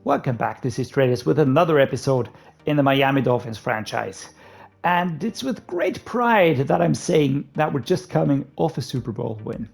Welcome back, this is Dreddeus with another episode in the Miami Dolphins franchise. And it's with great pride that I'm saying that we're just coming off a Super Bowl win.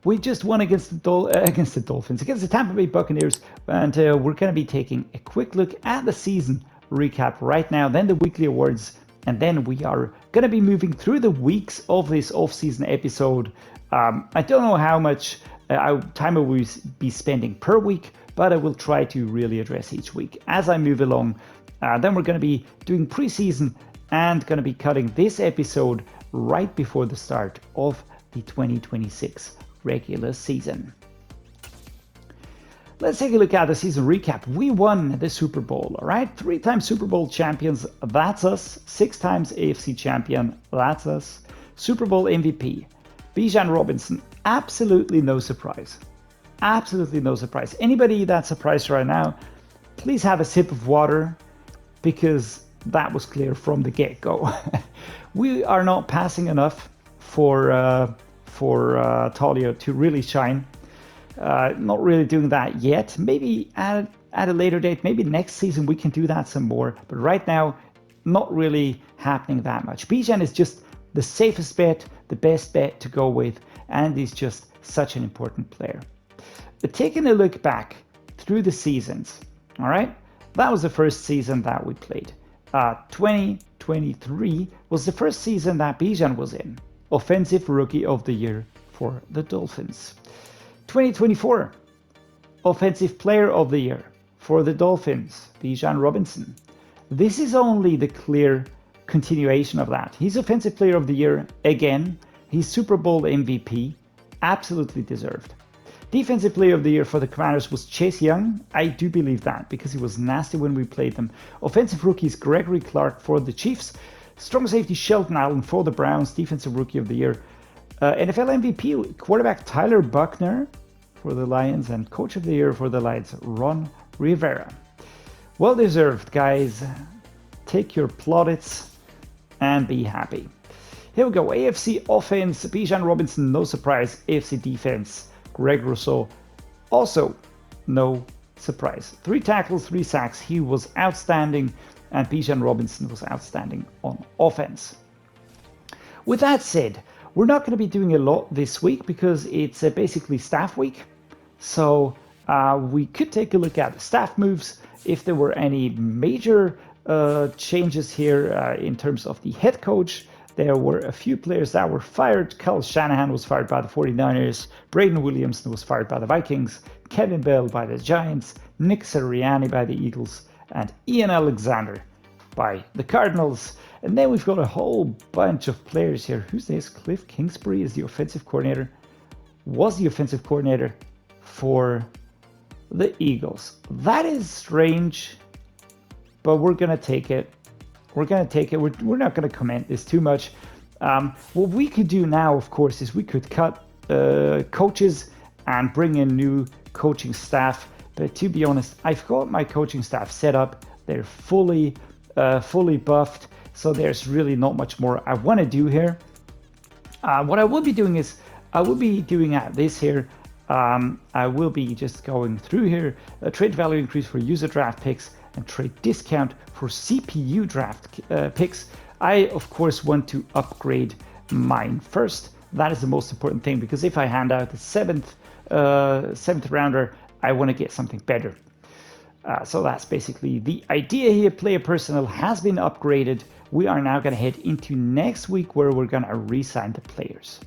We just won against the Dolphins, against the Tampa Bay Buccaneers, and we're going to be taking a quick look at the season recap right now, then the weekly awards, and then we are going to be moving through the weeks of this off-season episode. I don't know how much time I will be spending per week, but I will try to really address each week as I move along. Then we're going to be doing preseason and going to be cutting this episode right before the start of the 2026 regular season. Let's take a look at the season recap. We won the Super Bowl, all right? 3-time Super Bowl champions, that's us. 6 times AFC champion, that's us. Super Bowl MVP, Bijan Robinson, absolutely no surprise. Absolutely no surprise. Anybody that's surprised right now, please have a sip of water, because that was clear from the get-go. We are not passing enough for Taulia to really shine. Not really doing that yet. Maybe at a later date, maybe next season we can do that some more. But right now, not really happening that much. Bijan is just the safest bet, the best bet to go with, and he's just such an important player. But taking a look back through the seasons, all right, that was the first season that we played. 2023 was the first season that Bijan was in. Offensive Rookie of the Year for the Dolphins. 2024, Offensive Player of the Year for the Dolphins, Bijan Robinson. This is only the clear continuation of that. He's Offensive Player of the Year again. He's Super Bowl MVP, absolutely deserved. Defensive Player of the Year for the Commanders was Chase Young. I do believe that because he was nasty when we played them. Offensive Rookies Gregory Clark for the Chiefs. Strong Safety Shelton Allen for the Browns, Defensive Rookie of the Year. NFL MVP quarterback Tyler Buckner for the Lions, and Coach of the Year for the Lions, Ron Rivera. Well deserved, guys. Take your plaudits and be happy. Here we go. AFC offense, Bijan Robinson, no surprise. AFC defense, Greg Rousseau, also no surprise. 3 tackles, 3 sacks. He was outstanding, and Bijan Robinson was outstanding on offense. With that said, we're not going to be doing a lot this week because it's basically staff week. So we could take a look at the staff moves, if there were any major changes here in terms of the head coach. There were a few players that were fired. Kyle Shanahan was fired by the 49ers. Braden Williamson was fired by the Vikings. Kevin Bell by the Giants. Nick Sirianni by the Eagles. And Ian Alexander by the Cardinals. And then we've got a whole bunch of players here. Who's this? Cliff Kingsbury is the offensive coordinator. Was the offensive coordinator for the Eagles. That is strange, but we're going to take it. We're going to take it. We're not going to comment this too much. What we could do now, of course, is we could cut coaches and bring in new coaching staff. But to be honest, I've got my coaching staff set up. They're fully buffed. So there's really not much more I want to do here. What I will be doing is I will be doing this here. I will be just going through here. A trade value increase for user draft picks and trade discount for CPU draft picks. I, of course, want to upgrade mine first. That is the most important thing, because if I hand out the seventh rounder, I want to get something better. So that's basically the idea here. Player personnel has been upgraded. We are now going to head into next week where we're going to re-sign the players.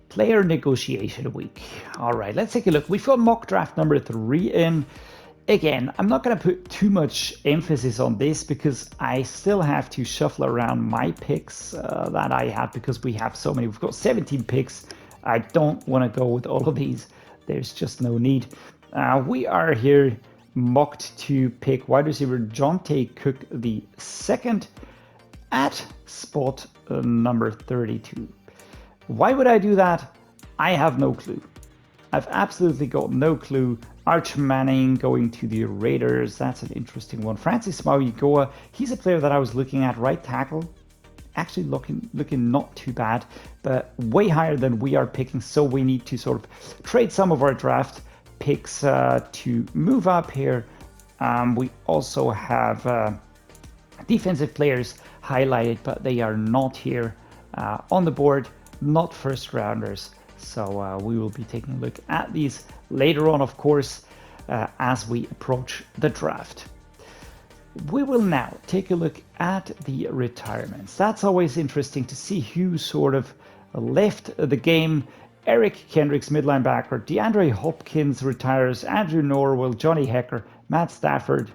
Player negotiation week. All right, let's take a look. We've got mock draft number 3 in. Again, I'm not going to put too much emphasis on this because I still have to shuffle around my picks that I have, because we have so many. We've got 17 picks. I don't want to go with all of these. There's just no need. We are here mocked to pick wide receiver Jonte Cook the second at spot number 32. Why would I do that? I have no clue. I've absolutely got no clue. Arch Manning going to the Raiders. That's an interesting one. Francis Mauigoa. He's a player that I was looking at, right tackle. Actually looking not too bad, but way higher than we are picking. So we need to sort of trade some of our draft picks to move up here We also have defensive players highlighted, but they are not here on the board, not first rounders. So we will be taking a look at these later on, of course, as we approach the draft. We will now take a look at the retirements. That's always interesting to see who sort of left the game. Eric Kendricks, mid linebacker. DeAndre Hopkins retires. Andrew Norwell, Johnny Hecker, Matt Stafford,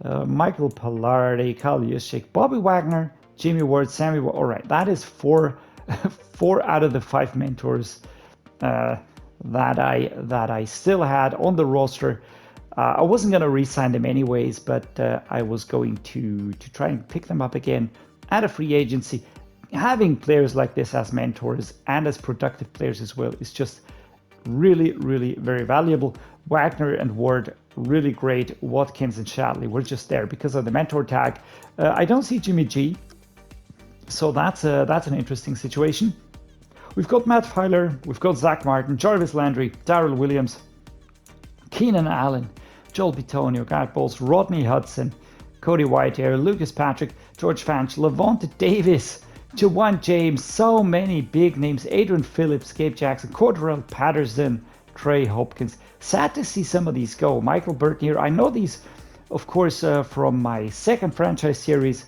Michael Pallardi, Kyle Juszczyk, Bobby Wagner, Jimmy Ward, Sammy Ward. All right, that is four out of the 5 mentors that I still had on the roster. I wasn't going to re-sign them anyways, but I was going to try and pick them up again at a free agency. Having players like this as mentors and as productive players as well is just really, really very valuable. Wagner and Ward, really great. Watkins and Shadley were just there because of the mentor tag. I don't see Jimmy G, so that's an interesting situation. We've got Matt Filer, we've got Zach Martin, Jarvis Landry, Darrell Williams, Keenan Allen, Joel Bitonio, Garrett Bowles, Rodney Hudson, Cody Whitehair, Lucas Patrick, George Fanch, Levante Davis, Jawan James, so many big names, Adrian Phillips, Gabe Jackson, Cordarrelle Patterson, Trey Hopkins. Sad to see some of these go. Michael Burton here. I know these, of course, from my second franchise series.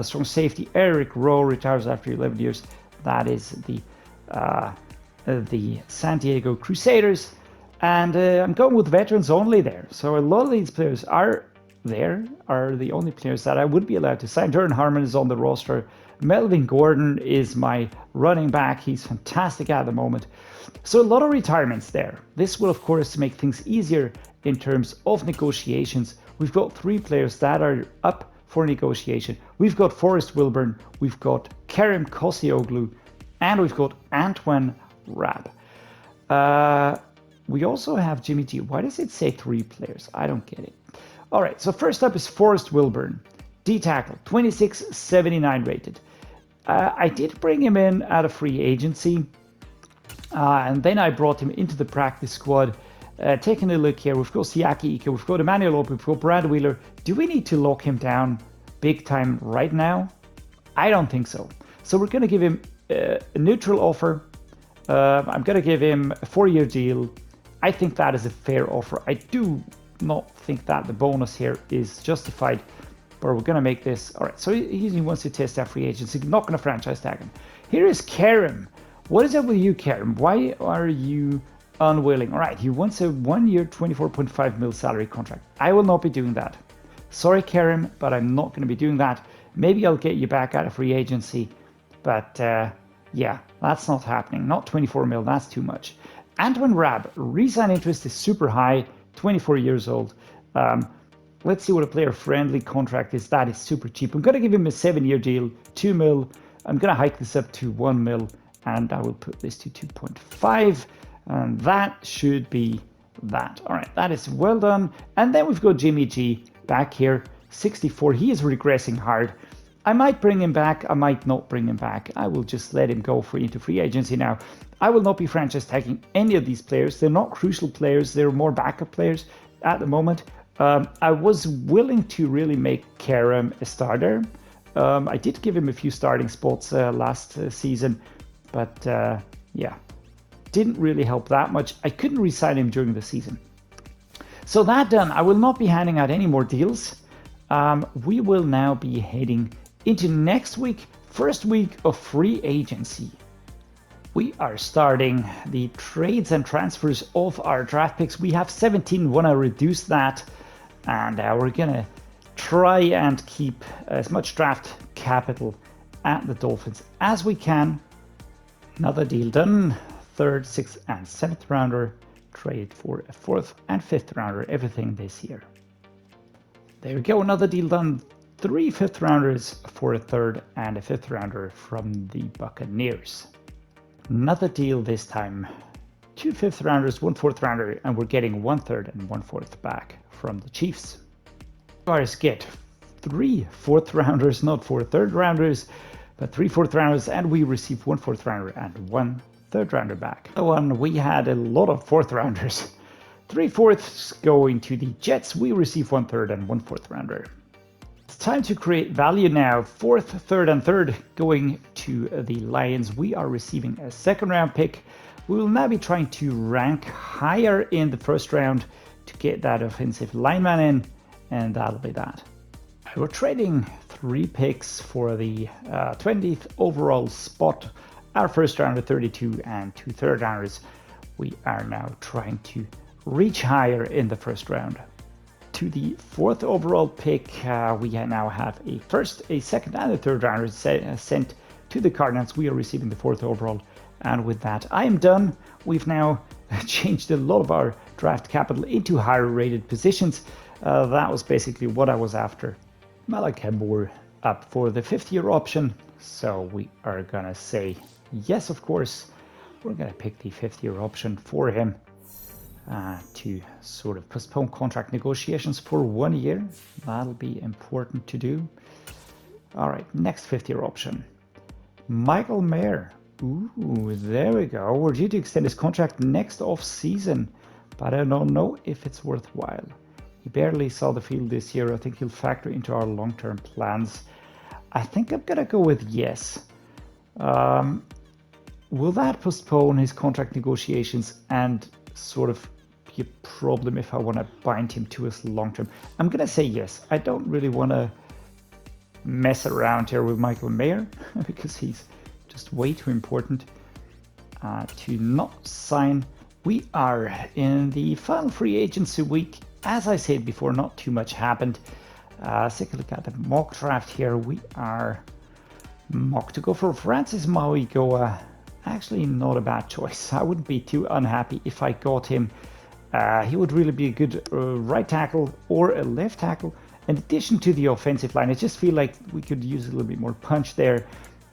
Strong safety Eric Rowe retires after 11 years. That is the San Diego Crusaders. And I'm going with veterans only there. So a lot of these players are the only players that I would be allowed to sign. Darren Harmon is on the roster. Melvin Gordon is my running back. He's fantastic at the moment. So a lot of retirements there. This will, of course, make things easier in terms of negotiations. We've got 3 players that are up for negotiation. We've got Forrest Wilburn, we've got Kareem Koscielny, and we've got Antwan Rabb. We also have Jimmy G. Why does it say 3 players? I don't get it. All right, so first up is Forrest Wilburn, D-tackle, 2679 rated. I did bring him in at a free agency, and then I brought him into the practice squad. Taking a look here, we've got Siaki Ika, we've got Emmanuel Ope, we've got Brad Wheeler. Do we need to lock him down big time right now? I don't think so. So we're going to give him a neutral offer. I'm going to give him a 4-year deal. I think that is a fair offer. I do not think that the bonus here is justified, but we're going to make this. All right, so he wants to test that free agency. Not going to franchise tag him. Here is Kareem. What is up with you, Kareem? Why are you unwilling? All right, he wants a 1-year, 24.5 mil salary contract. I will not be doing that. Sorry, Kareem, but I'm not going to be doing that. Maybe I'll get you back out of free agency, but yeah, that's not happening. Not 24 mil, that's too much. Antwan Rabb, resign interest is super high, 24 years old. Let's see what a player-friendly contract is. That is super cheap. I'm going to give him a 7-year deal, 2 mil. I'm going to hike this up to 1 mil, and I will put this to 2.5. And that should be that. All right, that is well done. And then we've got Jimmy G back here, 64. He is regressing hard. I might bring him back. I might not bring him back. I will just let him go into free agency now. I will not be franchise tagging any of these players. They're not crucial players. They're more backup players at the moment. I was willing to really make Kareem a starter. I did give him a few starting spots last season, but yeah, didn't really help that much. I couldn't re-sign him during the season. So that done, I will not be handing out any more deals. We will now be heading into next week, first week of free agency. We are starting the trades and transfers of our draft picks. We have 17, want to reduce that, and we're gonna try and keep as much draft capital at the Dolphins as we can. Another deal done, 3rd, 6th, and 7th rounder, trade for a 4th and 5th rounder, everything this year. There we go, another deal done, 3 5th rounders for a 3rd and a 5th rounder from the Buccaneers. Another deal this time, 2 5th rounders, 1 4th rounder, and we're getting 1/3 and 1/4 back from the Chiefs. Bears get 3 4th rounders, not 4 3rd rounders, but 3 4th rounders, and we receive 1 4th rounder and 1 3rd rounder back. The one we had a lot of 4th rounders. 3/4 going to the Jets. We receive 1/3 and 1/4 rounder. It's time to create value now. 4th, 3rd, and 3rd going to the Lions. We are receiving a 2nd round pick. We will now be trying to rank higher in the 1st round to get that offensive lineman in, and that'll be that. We're trading 3 picks for the 20th overall spot. Our 1st rounder 32 and 2 3rd rounders. We are now trying to reach higher in the 1st round. To the 4th overall pick, we now have a 1st, a 2nd, and a 3rd rounder sent to the Cardinals. We are receiving the 4th overall, and with that, I am done. We've now changed a lot of our draft capital into higher rated positions. That was basically what I was after. Malachi Moore up for the 5th-year option, so we are gonna say yes, of course. We're gonna pick the 5th-year option for him to sort of postpone contract negotiations for 1 year. That'll be important to do. All right, next 5th-year option. Michael Mayer. Ooh, there we go. We're due to extend his contract next off-season, but I don't know if it's worthwhile. He barely saw the field this year. I think he'll factor into our long-term plans. I think I'm gonna go with yes. Will that postpone his contract negotiations and sort of be a problem if I want to bind him to us long-term? I'm gonna say yes. I don't really want to mess around here with Michael Mayer because he's just way too important to not sign. We are in the final free agency week. As I said before, not too much happened. Let's take a look at the mock draft here. We are mocked to go for Francis Mauigoa. Actually, not a bad choice. I wouldn't be too unhappy if I got him. He would really be a good right tackle or a left tackle. In addition to the offensive line, I just feel like we could use a little bit more punch there.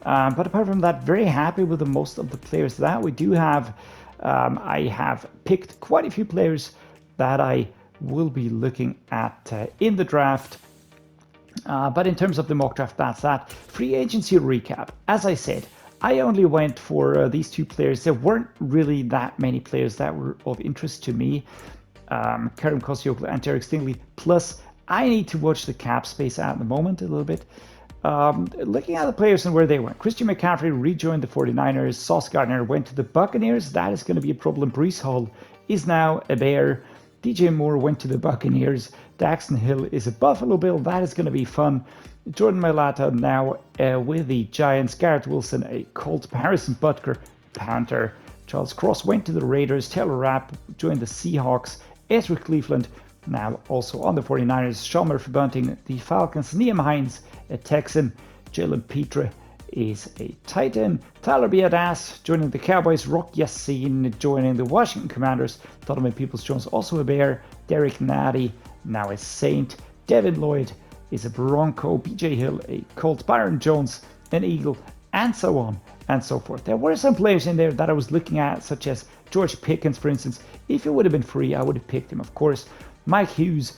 But apart from that, very happy with the most of the players that we do have. I have picked quite a few players that I will be looking at in the draft. But in terms of the mock draft, that's that. Free agency recap. As I said, I only went for these 2 players. There weren't really that many players that were of interest to me. Kareem and Derek Stingley. Plus, I need to watch the cap space at the moment a little bit. Looking at the players and where they went. Christian McCaffrey rejoined the 49ers. Sauce Gardner went to the Buccaneers. That is going to be a problem. Breece Hall is now a Bear. DJ Moore went to the Buccaneers. Daxton Hill is a Buffalo Bill. That is going to be fun. Jordan Mailata now with the Giants. Garrett Wilson, a Colt. Harrison Butker, Panther. Charles Cross went to the Raiders. Taylor Rapp joined the Seahawks. Ezra Cleveland now also on the 49ers. Sean Murphy-Bunting, the Falcons. Liam Hines, a Texan. Jalen Petre is a tight end. Tyler Biadasz joining the Cowboys. Rock Yassin joining the Washington Commanders. Donovan Peoples-Jones also a Bear. Derek Natty now a Saint. Devin Lloyd is a Bronco. BJ Hill a Colt. Byron Jones an Eagle, and so on and so forth. There were some players in there that I was looking at, such as George Pickens, for instance. If it would have been free, I would have picked him, of course. Mike Hughes,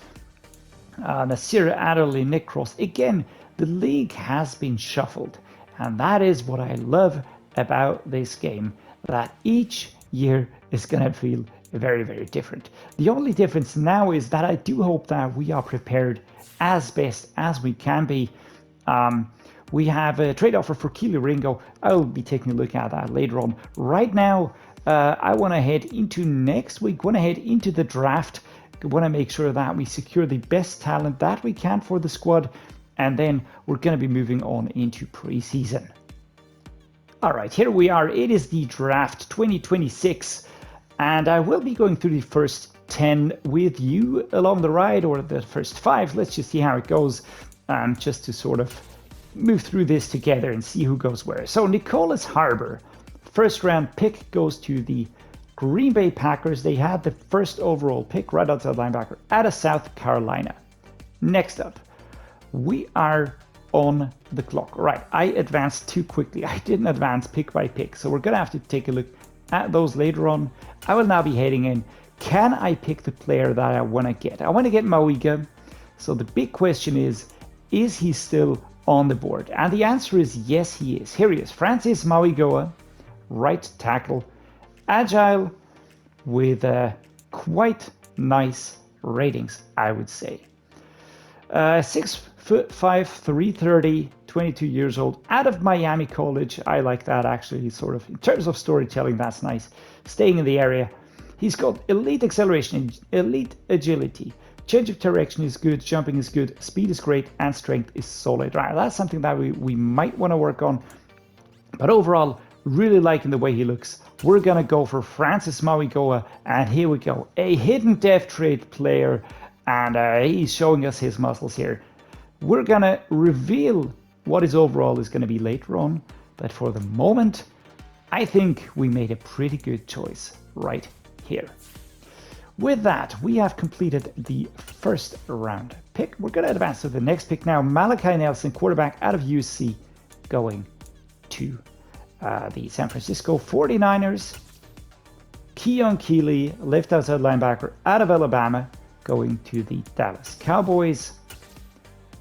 Nasir Adderley, Nick Cross. Again, the league has been shuffled. And that is what I love about this game, that each year is going to feel very, very different. The only difference now is that I do hope that we are prepared as best as we can be. We have a trade offer for Keely Ringo. I'll be taking a look at that later on. Right now, I want to head into next week, want to head into the draft, want to make sure that we secure the best talent that we can for the squad. And then we're going to be moving on into preseason. All right, here we are. It is the draft 2026. And I will be going through the first 10 with you along the ride, or the first 5. Let's just see how it goes. Just to sort of move through this together and see who goes where. So Nicholas Harbor, 1st round pick, goes to the Green Bay Packers. They had the 1st overall pick, right outside linebacker, out of South Carolina. Next up, we are on the clock. Right, I advanced too quickly. I didn't advance pick by pick, so we're going to have to take a look at those later on. I will now be heading in. Can I pick the player that I want to get? I want to get Mauigoa. So the big question is he still on the board? And the answer is yes, he is. Here he is, Francis Mauigoa, right tackle, agile, with quite nice ratings, I would say. 6'5", 330, 22 years old, out of Miami College. I like that actually, sort of in terms of storytelling, that's nice. Staying in the area. He's got elite acceleration, elite agility. Change of direction is good, jumping is good, speed is great, and strength is solid. Right, that's something that we might want to work on. But overall, really liking the way he looks. We're gonna go for Francis Mauigoa, and here we go. A hidden death trade player, and he's showing us his muscles here. We're gonna reveal what his overall is gonna be later on, but for the moment, I think we made a pretty good choice right here. With that, we have completed the first round pick. We're gonna advance to the next pick now. Malachi Nelson, quarterback out of UC, going to the San Francisco 49ers. Keon Keeley, left outside linebacker out of Alabama, going to the Dallas Cowboys.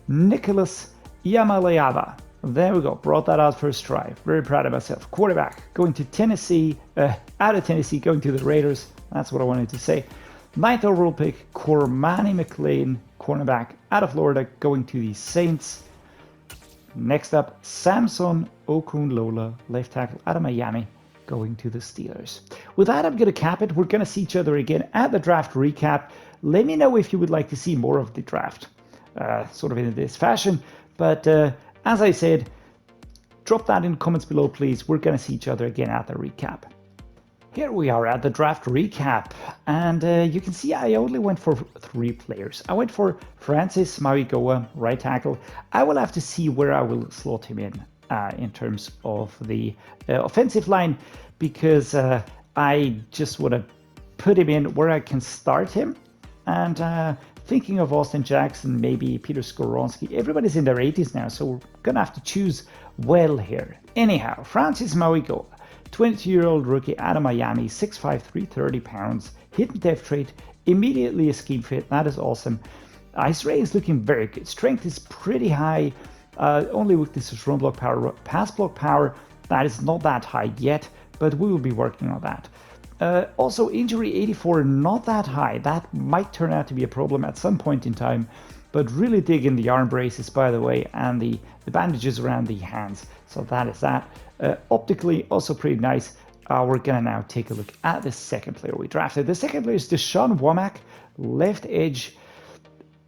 Nicholas Yamaleava, there we go, brought that out first try. Very proud of myself. Quarterback going to Tennessee, out of Tennessee, going to the Raiders. That's what I wanted to say. 9th overall pick, Cormani McLean, cornerback out of Florida, going to the Saints. Next up, Samson Okunlola, left tackle out of Miami, going to the Steelers. With that, I'm going to cap it. We're going to see each other again at the draft recap. Let me know if you would like to see more of the draft, sort of in this fashion. But as I said, drop that in the comments below, please. We're going to see each other again at the recap. Here we are at the draft recap, and you can see I only went for 3 players. I went for Francis Mauigoa, right tackle. I will have to see where I will slot him in terms of the offensive line, because I just want to put him in where I can start him. And thinking of Austin Jackson, maybe Peter Skoronski, everybody's in their 80s now, so we're going to have to choose well here. Anyhow, Francis Mauigoa, 22-year-old rookie out of Miami, 6'5", 330 pounds, hidden depth trait, immediately a scheme fit. That is awesome. His range is looking very good. Strength is pretty high. Only weakness is run block power, pass block power. That is not that high yet, but we will be working on that. Also, injury 84, not that high. That might turn out to be a problem at some point in time, but really dig in the arm braces, by the way, and the bandages around the hands. So that is that. Optically, also pretty nice. We're gonna now take a look at the second player we drafted. The second player is Deshaun Womack, left edge.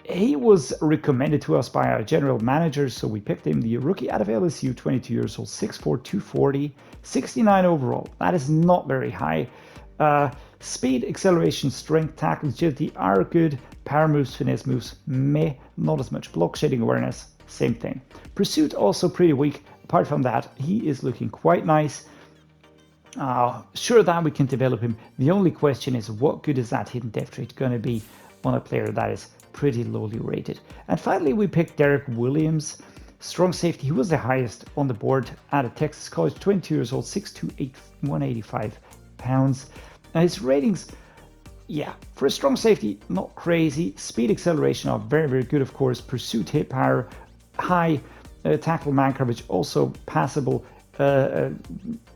He was recommended to us by our general manager, so we picked him. The rookie out of LSU, 22 years old, 6'4", 240, 69 overall. That is not very high. Speed, acceleration, strength, tackle, agility are good. Power moves, finesse moves, not as much. Block shedding awareness, same thing. Pursuit also pretty weak. Apart from that, he is looking quite nice. Sure that we can develop him. The only question is, what good is that hidden depth trait going to be on a player that is pretty lowly rated? And finally, we picked Derek Williams, strong safety. He was the highest on the board out of Texas College, 22 years old, 6'2", 185 pounds. Now his ratings, yeah, for a strong safety, not crazy. Speed, acceleration are very, very good, of course. Pursuit, hit power, high. Tackle, man coverage, also passable.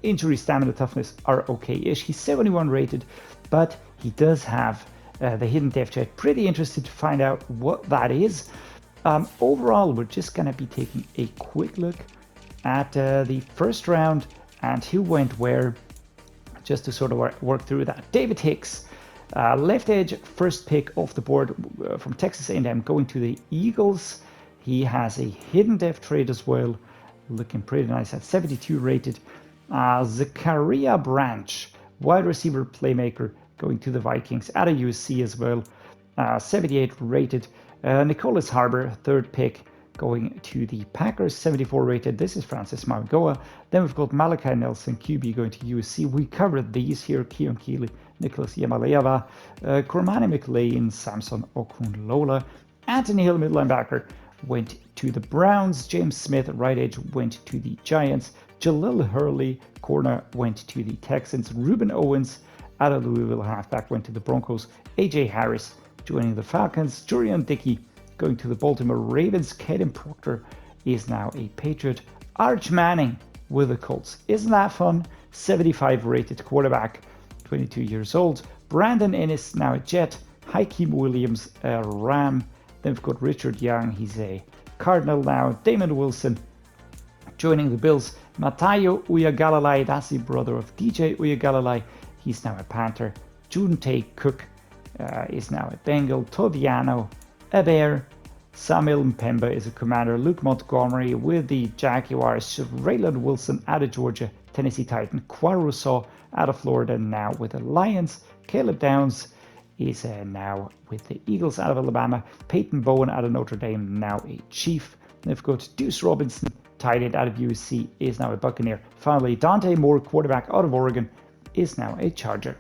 Injury, stamina, toughness are okay-ish. He's 71 rated, but he does have the hidden depth trait. Pretty interested to find out what that is. Overall, we're just going to be taking a quick look at the first round and who went where, just to sort of work through that. David Hicks, left edge, first pick off the board from Texas A&M, going to the Eagles. He has a hidden depth trait as well, looking pretty nice at 72 rated. Zachariah Branch, wide receiver playmaker, going to the Vikings, out of USC as well, 78 rated. Nicholas Harbor, third pick, going to the Packers, 74 rated. This is Francis Mauigoa. Then we've got Malachi Nelson, QB, going to USC. We covered these here: Keon Keeley, Nicholas Yamaleava, Cormani McLean, Samson Okunlola. Anthony Hill, middle linebacker, went to the Browns. James Smith, right edge, went to the Giants. Jalil Hurley, corner, went to the Texans. Ruben Owens, out of Louisville, halfback, went to the Broncos. AJ Harris joining the Falcons. Jurian Dickey going to the Baltimore Ravens. Caden Proctor is now a Patriot. Arch Manning with the Colts. Isn't that fun? 75 rated quarterback, 22 years old. Brandon Ennis, now a Jet. Hakeem Williams, Ram. Then we've got Richard Young, he's a Cardinal now. Damon Wilson joining the Bills. Matayo Uiagalelei, that's the brother of DJ Uiagalelei. He's now a Panther. Junte Cook is now a Bengal. Todiano, a Bear. Samuel Mpemba is a Commander. Luke Montgomery with the Jaguars. Raylan Wilson out of Georgia, Tennessee Titan. Quaruso out of Florida, now with the Lions. Caleb Downs is now with the Eagles out of Alabama. Peyton Bowen out of Notre Dame, now a Chief. They've got Deuce Robinson, tight end out of USC, is now a Buccaneer. Finally, Dante Moore, quarterback out of Oregon, is now a Charger.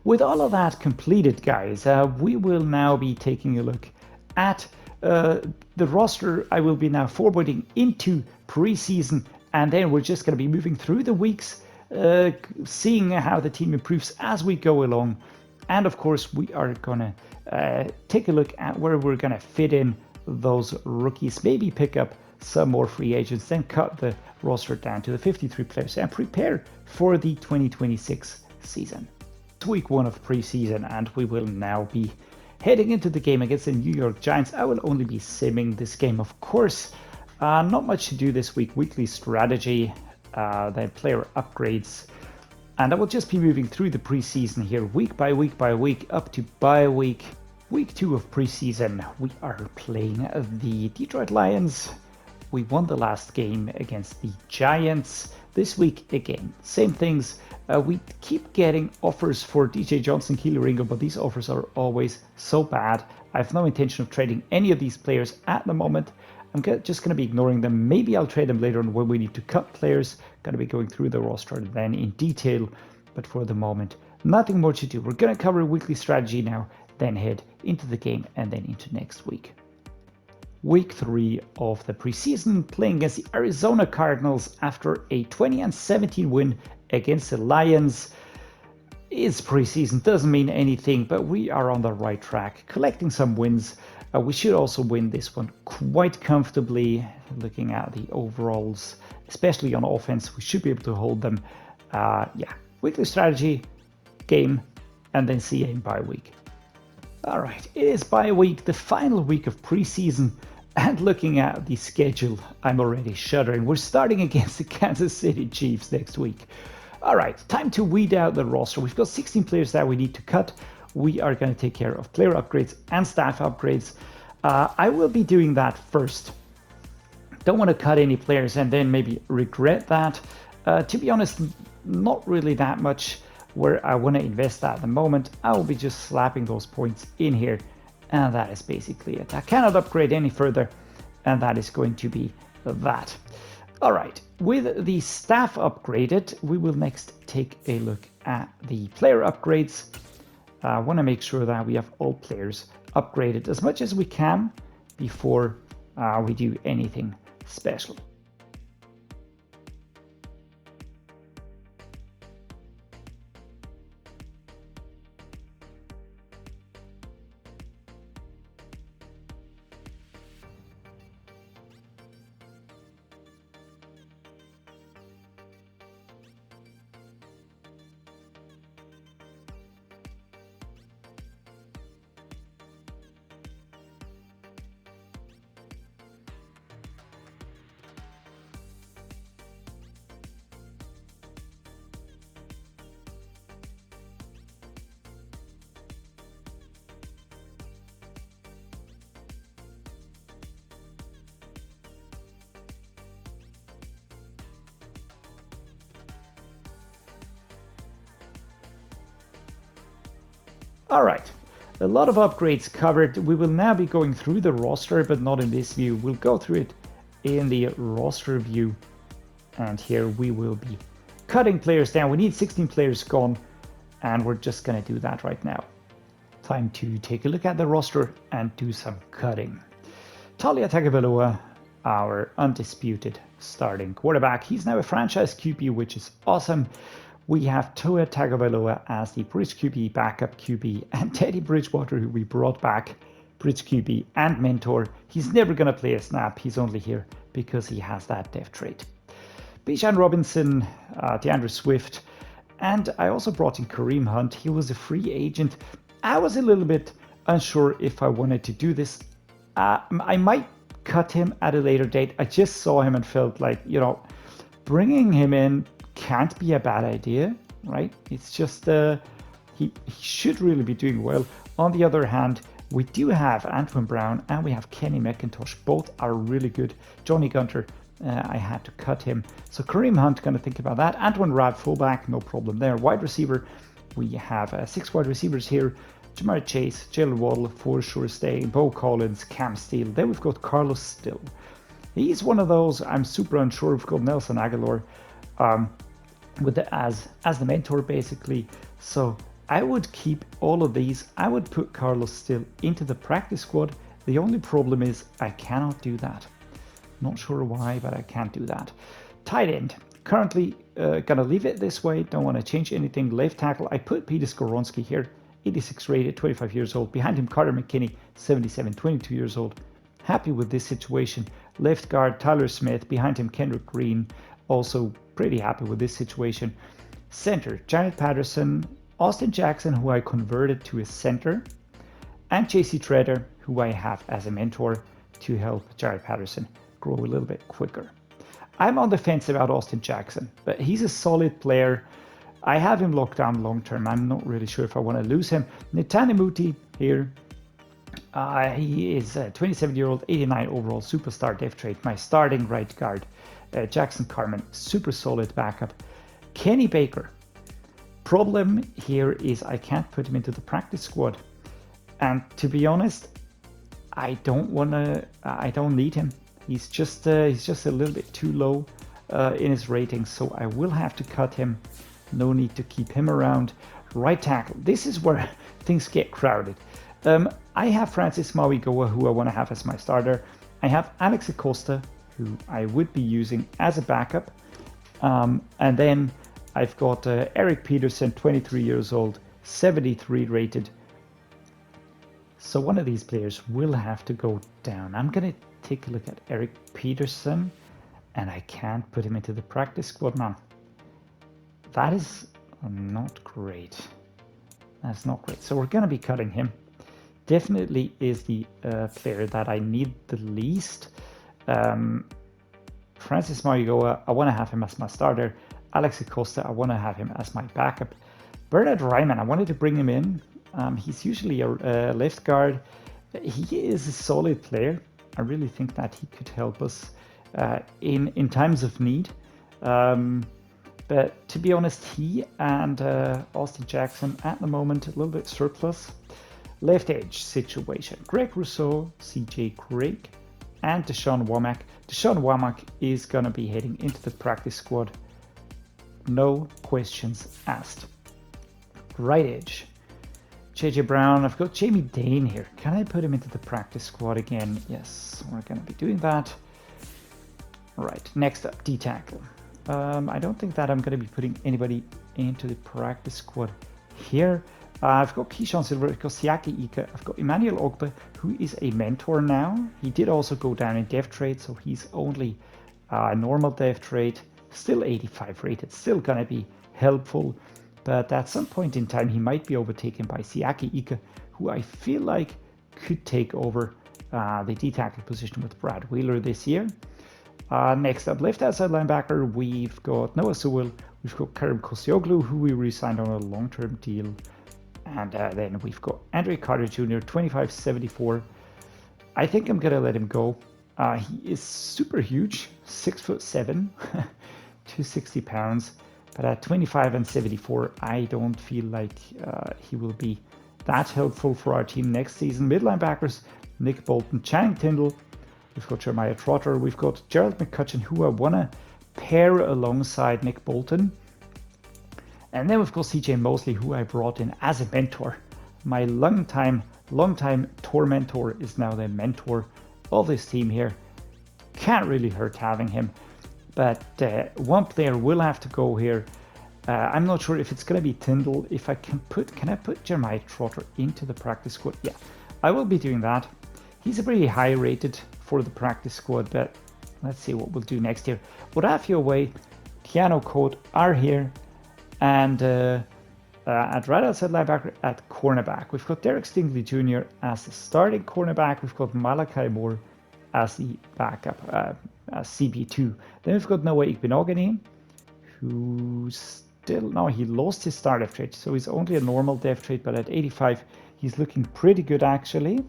With all of that completed, guys, we will now be taking a look at the roster. I will be now forwarding into preseason, and then we're just going to be moving through the weeks, seeing how the team improves as we go along. And of course, we are going to take a look at where we're going to fit in those rookies, maybe pick up some more free agents, then cut the roster down to the 53 players and prepare for the 2026 season. It's week 1 of preseason, and we will now be heading into the game against the New York Giants. I will only be simming this game, of course. Not much to do this week. Weekly strategy, then player upgrades. And I will just be moving through the preseason here, week by week by week, up to bye week. Week 2 of preseason, we are playing the Detroit Lions. We won the last game against the Giants. This week, again, same things. We keep getting offers for DJ Johnson, Keely Ringo, but these offers are always so bad. I have no intention of trading any of these players at the moment. I'm just going to be ignoring them. Maybe I'll trade them later on when we need to cut players. Going to be going through the roster then in detail. But for the moment, nothing more to do. We're going to cover weekly strategy now, then head into the game and then into next week. Week 3 of the preseason, playing against the Arizona Cardinals after a 20-17 win against the Lions. It's preseason, doesn't mean anything, but we are on the right track, collecting some wins. We should also win this one quite comfortably, looking at the overalls, especially on offense. We should be able to hold them. Weekly strategy, game, and then CA in bye week. All right, it is bye week, the final week of preseason, and looking at the schedule, I'm already shuddering. We're starting against the Kansas City Chiefs next week. All right, time to weed out the roster. We've got 16 players that we need to cut. We are going to take care of player upgrades and staff upgrades. I will be doing that first. Don't want to cut any players and then maybe regret that. To be honest, not really that much where I want to invest at the moment. I will be just slapping those points in here, and that is basically it. I cannot upgrade any further, and that is going to be that. All right, with the staff upgraded, we will next take a look at the player upgrades. I want to make sure that we have all players upgraded as much as we can before we do anything special. All right, a lot of upgrades covered. We will now be going through the roster, but not in this view. We'll go through it in the roster view. And here we will be cutting players down. We need 16 players gone, and we're just going to do that right now. Time to take a look at the roster and do some cutting. Taulia Tagovailoa, our undisputed starting quarterback. He's now a franchise QB, which is awesome. We have Tua Tagovailoa as the bridge QB, backup QB, and Teddy Bridgewater, who we brought back, bridge QB and mentor. He's never going to play a snap. He's only here because he has that dev trait. Bijan Robinson, DeAndre Swift, and I also brought in Kareem Hunt. He was a free agent. I was a little bit unsure if I wanted to do this. I might cut him at a later date. I just saw him and felt like, you know, bringing him in can't be a bad idea, right? It's just he should really be doing well. On the other hand, we do have Antwan Brown and we have Kenny McIntosh. Both are really good. Johnny Gunter, I had to cut him. So Kareem Hunt, going to think about that. Antwan Rabb, fullback, no problem there. Wide receiver, we have 6 wide receivers here. Jamarr Chase, Jaylen Waddle, for sure staying. Beaux Collins, Cam Steele. Then we've got Carlos Still. He's one of those I'm super unsure. We've got Nelson Agholor with as the mentor basically. So I would keep all of these. I would put Carlos Still into the practice squad. The only problem is I cannot do that. Not sure why, but I can't do that. Tight end. Currently gonna leave it this way. Don't want to change anything. Left tackle. I put Peter Skoronski here. 86 rated, 25 years old. Behind him, Carter McKinney, 77, 22 years old. Happy with this situation. Left guard, Tyler Smith. Behind him, Kendrick Green. Also pretty happy with this situation. Center, Jarrett Patterson, Austin Jackson, who I converted to a center, and JC Tretter, who I have as a mentor to help Jarrett Patterson grow a little bit quicker. I'm on the fence about Austin Jackson, but he's a solid player. I have him locked down long term. I'm not really sure if I want to lose him. Netane Muti here. He is a 27-year-old, 89 overall superstar depth trade. My starting right guard. Jackson Carman, super solid backup. Kenny Baker. Problem here is I can't put him into the practice squad. And to be honest, I don't need him. He's just a little bit too low in his rating, so I will have to cut him. No need to keep him around. Right tackle. This is where things get crowded. I have Francis Mauigoa, who I want to have as my starter. I have Alex Acosta, who I would be using as a backup. And then I've got Eric Peterson, 23 years old, 73 rated. So one of these players will have to go down. I'm going to take a look at Eric Peterson, and I can't put him into the practice squad, man. That is not great. That's not great. So we're going to be cutting him. Definitely is the player that I need the least. Francis Mauigoa, I want to have him as my starter. Alex Acosta, I want to have him as my backup. Bernard Ryman, I wanted to bring him in. He's usually a left guard. He is a solid player. I really think that he could help us in times of need. But to be honest, he and Austin Jackson at the moment a little bit surplus. Left edge situation. Greg Rousseau, CJ Craig, and Deshaun Womack. Deshaun Womack is going to be heading into the practice squad. No questions asked. Right edge. JJ Brown. I've got Jamie Dane here. Can I put him into the practice squad again? Yes, we're going to be doing that. Right, next up, D-tackle. I don't think that I'm going to be putting anybody into the practice squad here. I've got Keyshawn Silver, I've got Siaki Ika, I've got Emmanuel Ogba, who is a mentor now. He did also go down in depth trade, so he's only a normal depth trade. Still 85 rated, still going to be helpful. But at some point in time, he might be overtaken by Siaki Ika, who I feel like could take over the D-tackle position with Brad Wheeler this year. Next up, left outside linebacker, we've got Noah Sewell, we've got Kareem Koscioglu, who we re-signed on a long-term deal. And then we've got Andre Carter Jr., 2574. I think I'm going to let him go. He is super huge, 6'7", 260 pounds. But at 25 and 74, I don't feel like he will be that helpful for our team next season. Mid linebackers, Nick Bolton, Channing Tindall. We've got Jeremiah Trotter. We've got Gerald McCutcheon, who I want to pair alongside Nick Bolton. And then we've got CJ Mosley, who I brought in as a mentor. My long-time tormentor is now the mentor of this team here. Can't really hurt having him. But one player will have to go here. I'm not sure if it's going to be Tindall. If I can I put Jeremiah Trotter into the practice squad? Yeah, I will be doing that. He's a pretty high rated for the practice squad, but let's see what we'll do next year. Odafio Way, Keanu Code are here, and at right outside linebacker, at cornerback. We've got Derek Stingley Jr. as the starting cornerback. We've got Malachi Moore as the backup, as CB2. Then we've got Noah Igbinoghene, who's still, no, he lost his star depth trait, so he's only a normal depth trait, but at 85, he's looking pretty good actually.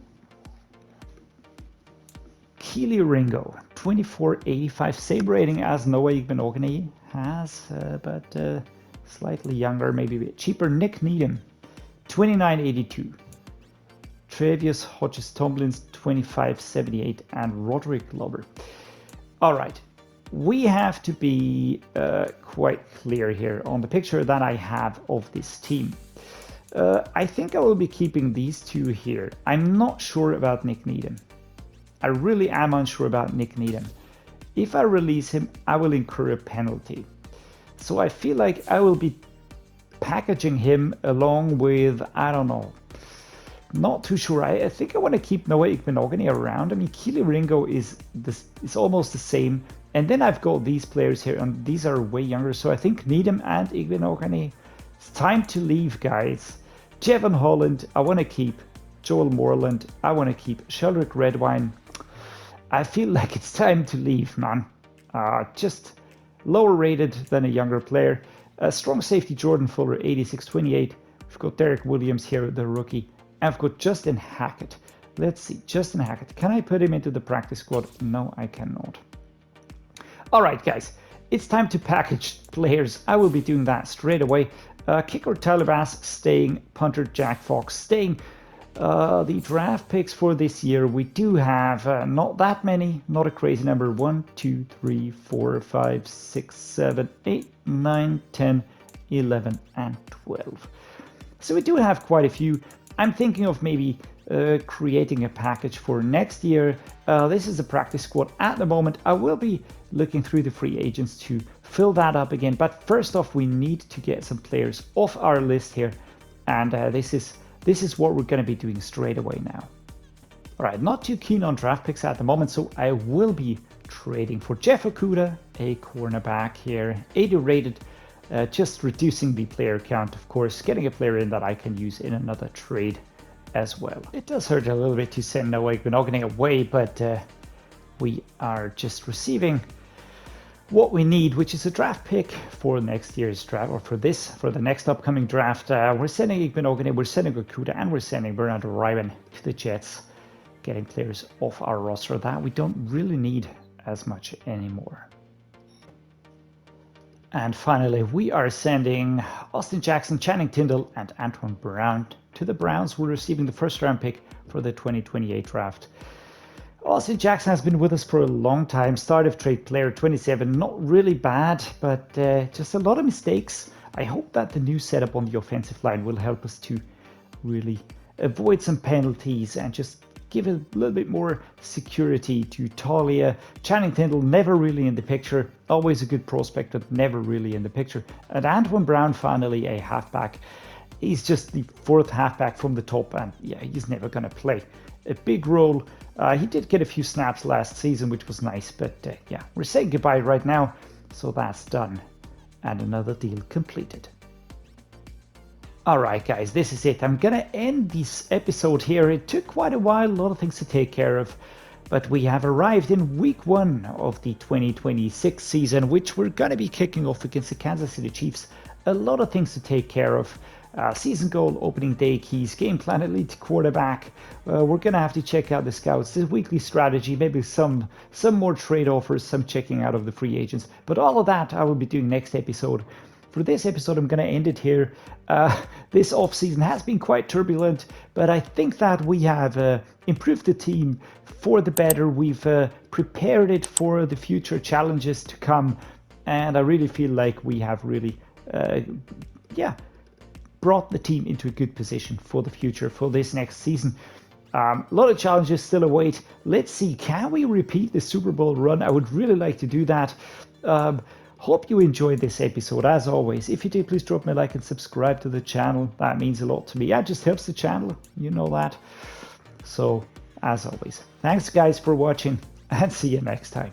Keely Ringo, 2485, same rating as Noah Igbinoghene has, but slightly younger, maybe a bit cheaper. Nick Needham, 2982. Tre'Vius, Hodges-Tomlins, 2578, and Roderick Glover. All right, we have to be quite clear here on the picture that I have of this team. I think I will be keeping these two here. I'm not sure about Nick Needham. I really am unsure about Nick Needham. If I release him, I will incur a penalty. So I feel like I will be packaging him along with, I don't know, not too sure. I think I want to keep Noah Igbinoghene around. I mean, Keely Ringo is almost the same. And then I've got these players here, and these are way younger. So I think Needham and Igbinoghene, it's time to leave, guys. Jevon Holland, I want to keep. Joel Moreland, I want to keep. Sheldrick Redwine, I feel like it's time to leave, man. Just lower rated than a younger player. Strong safety Jordan Fuller, 8628. We've got Derek Williams here, the rookie. I've got Justin Hackett. Let's see, Justin Hackett. Can I put him into the practice squad? No, I cannot. All right, guys, it's time to package players. I will be doing that straight away. Kicker Tyler Bass staying, punter Jack Fox staying. The draft picks for this year, we do have not that many, not a crazy number. 1, 2, 3, 4, 5, 6, 7, 8, 9, 10, 11, and 12. So we do have quite a few. I'm thinking of maybe creating a package for next year. This is a practice squad at the moment. I will be looking through the free agents to fill that up again. But first off, we need to get some players off our list here. And this is what we're going to be doing straight away now. All right, not too keen on draft picks at the moment, so I will be trading for Jeff Okudah, a cornerback here, 80 rated, just reducing the player count, of course, getting a player in that I can use in another trade as well. It does hurt a little bit to send Noah Igbinoghene away, but we are just receiving what we need, which is a draft pick for next year's draft, or for the next upcoming draft. We're sending Igbinoghene, we're sending Okudah, and we're sending Bernard Ryman to the Jets, getting players off our roster that we don't really need as much anymore. And finally, we are sending Austin Jackson, Channing Tindall, and Antwan Brown to the Browns. We're receiving the first round pick for the 2028 draft. Austin Jackson has been with us for a long time. Start of trade player, 27, not really bad, but just a lot of mistakes. I hope that the new setup on the offensive line will help us to really avoid some penalties and just give a little bit more security to Taulia. Channing Tindall, never really in the picture. Always a good prospect, but never really in the picture. And Antwan Brown, finally a halfback. He's just the fourth halfback from the top, and yeah, he's never going to play a big role. He did get a few snaps last season, which was nice, but yeah, we're saying goodbye right now, so that's done. And another deal completed. Alright guys, this is it. I'm gonna end this episode here. It took quite a while, a lot of things to take care of, but we have arrived in week 1 of the 2026 season, which we're gonna be kicking off against the Kansas City Chiefs. A lot of things to take care of. Season goal, opening day keys, game plan, elite quarterback. We're gonna have to check out the scouts, the weekly strategy, maybe some more trade offers, some checking out of the free agents. But all of that I will be doing next episode. For this episode, I'm gonna end it here. This offseason has been quite turbulent, but I think that we have improved the team for the better. We've prepared it for the future challenges to come, and I really feel like we have really, brought the team into a good position for the future, for this next season. A lot of challenges still await. Let's see, can we repeat the Super Bowl run? I would really like to do that. Hope you enjoyed this episode. As always, if you did, please drop me a like and subscribe to the channel. That means a lot to me. That just helps the channel, you know that. So, as always, thanks guys for watching, and see you next time.